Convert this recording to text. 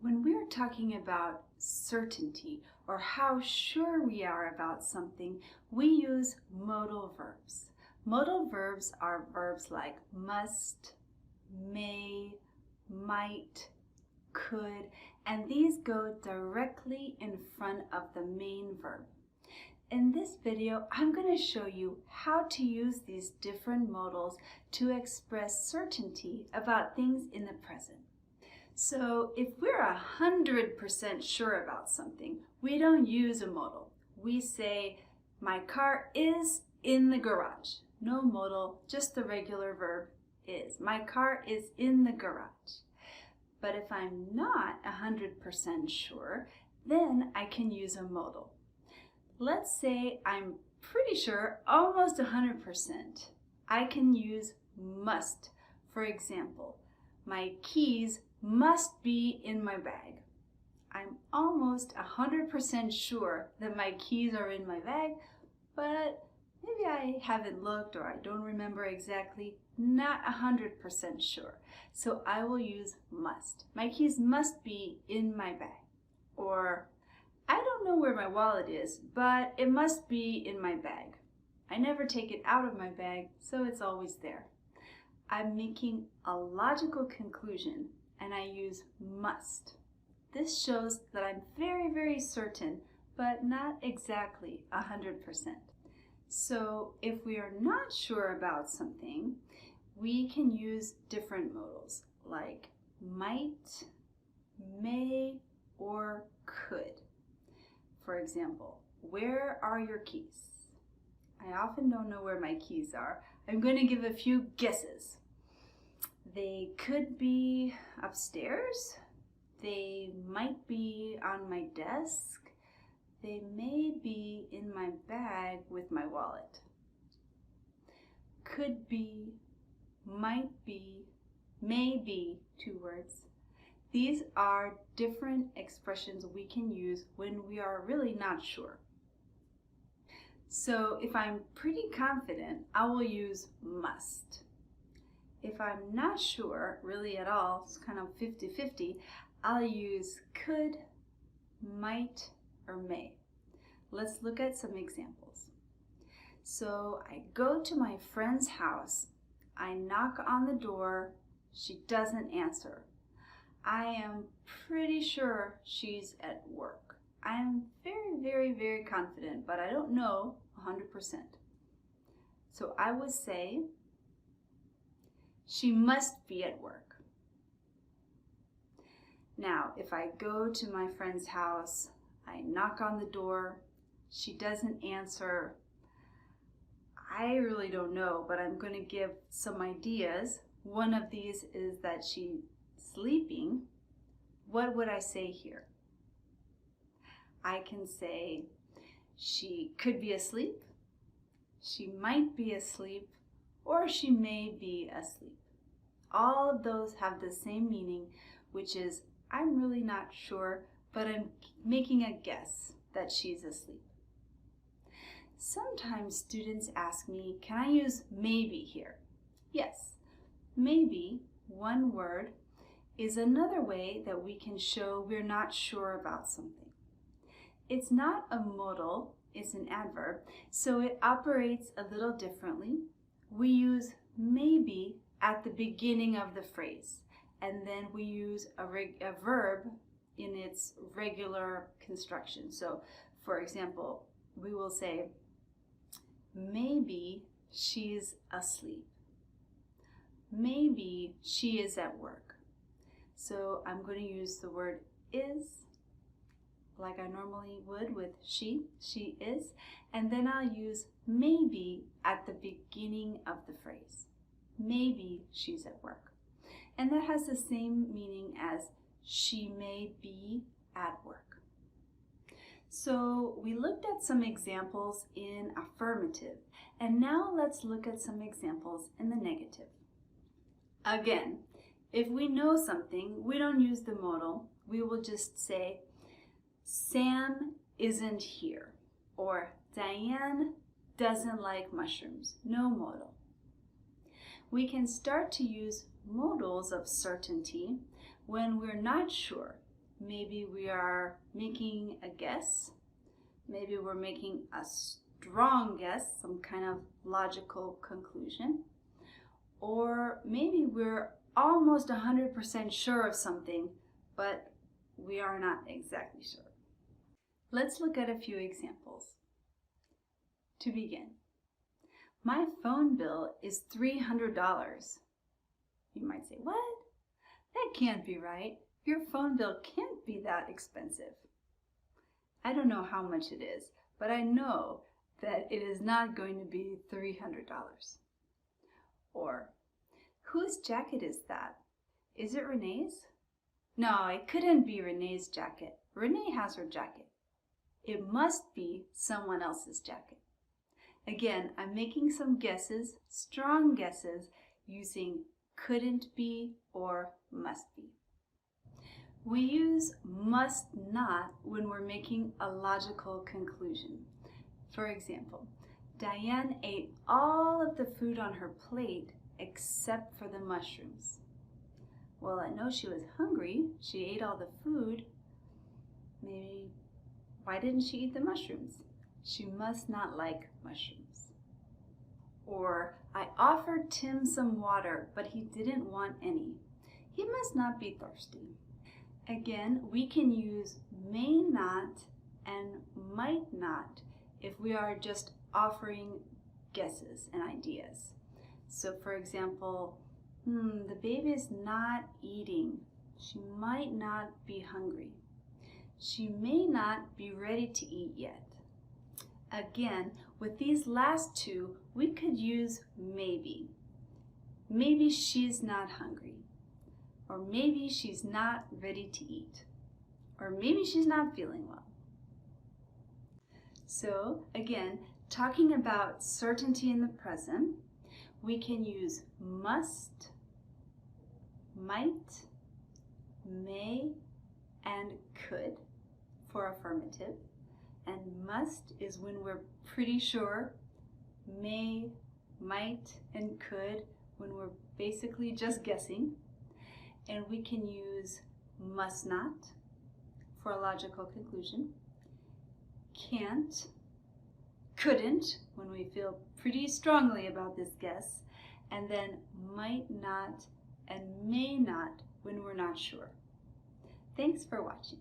When we're talking about certainty or how sure we are about something, we use modal verbs. Modal verbs are verbs like must, may, might, could, and these go directly in front of the main verb. In this video, I'm going to show you how to use these different modals to express certainty about things in the present. So if we're 100% sure about something, we don't use a modal. We say, my car is in the garage. No modal, just the regular verb is. My car is in the garage. But if I'm not 100% sure, then I can use a modal. Let's say I'm pretty sure, almost 100%. I can use must. For example, my keys must be in my bag. I'm almost 100% sure that my keys are in my bag, but maybe I haven't looked or I don't remember exactly, not 100% sure. So I will use must. My keys must be in my bag. Or I don't know where my wallet is, but it must be in my bag. I never take it out of my bag, so it's always there. I'm making a logical conclusion and I use must. This shows that I'm very, very certain, but not exactly 100%. So if we are not sure about something, we can use different modals like might, may, or could. For example, where are your keys? I often don't know where my keys are. I'm going to give a few guesses. They could be upstairs. They might be on my desk. They may be in my bag with my wallet. Could be, might be, may be, 2 words. These are different expressions we can use when we are really not sure. So if I'm pretty confident, I will use must. If I'm not sure really at all, it's kind of 50-50, I'll use could, might, or may. Let's look at some examples. So I go to my friend's house. I knock on the door. She doesn't answer. I am pretty sure she's at work. I'm very, very, very confident, but I don't know 100%. So I would say, she must be at work. Now, if I go to my friend's house, I knock on the door, she doesn't answer, I really don't know, but I'm going to give some ideas. One of these is that she's sleeping. What would I say here? I can say she could be asleep, she might be asleep, or she may be asleep. All of those have the same meaning, which is I'm really not sure, but I'm making a guess that she's asleep. Sometimes students ask me, can I use maybe here? Yes, maybe, one word, is another way that we can show we're not sure about something. It's not a modal, it's an adverb, so it operates a little differently. We use maybe at the beginning of the phrase, and then we use a verb in its regular construction. So, for example, we will say, maybe she's asleep. Maybe she is at work. So I'm going to use the word is, like I normally would with she is, and then I'll use maybe at the beginning of the phrase. Maybe she's at work. And that has the same meaning as she may be at work. So we looked at some examples in affirmative, and now let's look at some examples in the negative. Again, if we know something, we don't use the modal. We will just say, Sam isn't here, or Diane doesn't like mushrooms. No modal. We can start to use modals of certainty when we're not sure. Maybe we are making a guess. Maybe we're making a strong guess, some kind of logical conclusion. Or maybe we're almost 100% sure of something, but we are not exactly sure. Let's look at a few examples. To begin, my phone bill is $300. You might say, what? That can't be right. Your phone bill can't be that expensive. I don't know how much it is, but I know that it is not going to be $300. Or, whose jacket is that? Is it Renee's? No, it couldn't be Renee's jacket. Renee has her jacket. It must be someone else's jacket. Again, I'm making some guesses, strong guesses, using couldn't be or must be. We use must not when we're making a logical conclusion. For example, Diane ate all of the food on her plate except for the mushrooms. Well, I know she was hungry. She ate all the food. Maybe, why didn't she eat the mushrooms? She must not like mushrooms. Or, I offered Tim some water, but he didn't want any. He must not be thirsty. Again, we can use may not and might not if we are just offering guesses and ideas. So for example, the baby is not eating. She might not be hungry. She may not be ready to eat yet. Again, with these last two, we could use maybe. Maybe she's not hungry. Or maybe she's not ready to eat. Or maybe she's not feeling well. So again, talking about certainty in the present, we can use must, might, may, and could for affirmative. And must is when we're pretty sure. May, might, and could when we're basically just guessing. And we can use must not for a logical conclusion. Can't, couldn't when we feel pretty strongly about this guess. And then might not and may not when we're not sure. Thanks for watching.